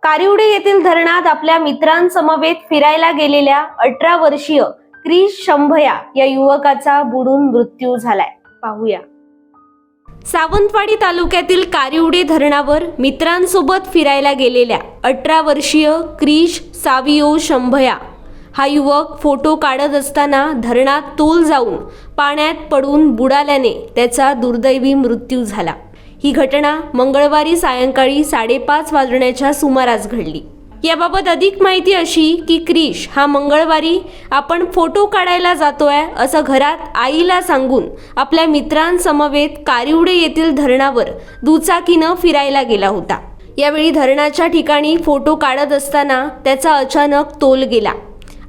कारिवडे येथील धरणात आपल्या मित्रांसमवेत फिरायला गेलेल्या 18 वर्षीय क्रिश शंभया या युवकाचा बुडून मृत्यू झालाय. पाहूया. सावंतवाडी तालुक्यातील कारिवडे धरणावर मित्रांसोबत फिरायला गेलेल्या 18 वर्षीय क्रिश सावियो शंभया हा युवक फोटो काढत असताना धरणात तोल जाऊन पाण्यात पडून बुडाल्याने त्याचा दुर्दैवी मृत्यू झाला. ही घटना मंगळवारी सायंकाळी 5:30 वाजण्याच्या सुमारास घडली. याबाबत अधिक माहिती अशी की क्रिश हा मंगळवारी आपण फोटो काढायला जातोय असं घरात आईला सांगून आपल्या मित्रांसमवेत कारिवडे येथील धरणावर दुचाकीनं फिरायला गेला होता. यावेळी धरणाच्या ठिकाणी फोटो काढत असताना त्याचा अचानक तोल गेला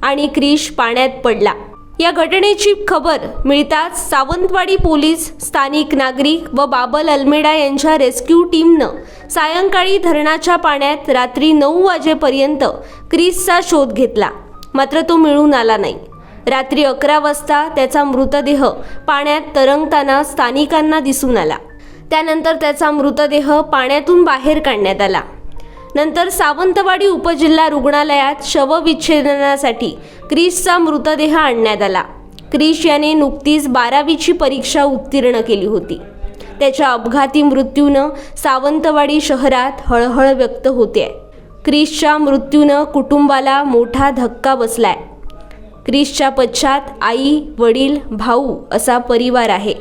आणि क्रिश पाण्यात पडला. या घटनेची खबर मिळताच सावंतवाडी पोलीस, स्थानिक नागरिक व बाबल अल्मेडा यांच्या रेस्क्यू टीमनं सायंकाळी धरणाच्या पाण्यात रात्री 9 वाजेपर्यंत क्रिसचा शोध घेतला, मात्र तो मिळून आला नाही. रात्री 11 वाजता त्याचा मृतदेह पाण्यात तरंगताना स्थानिकांना दिसून आला. त्यानंतर त्याचा मृतदेह पाण्यातून बाहेर काढण्यात आला. नंतर सावंतवाडी उपजिल्हा रुग्णालयात शवविच्छेदनासाठी क्रिशचा मृतदेह आणण्यात आला. क्रिश याने नुकतीच 12वीची परीक्षा उत्तीर्ण केली होती. त्याच्या अपघाती मृत्यूनं सावंतवाडी शहरात हळहळ व्यक्त होते. क्रिशच्या मृत्यूनं कुटुंबाला मोठा धक्का बसलाय. क्रिशच्या पश्चात आई, वडील, भाऊ असा परिवार आहे.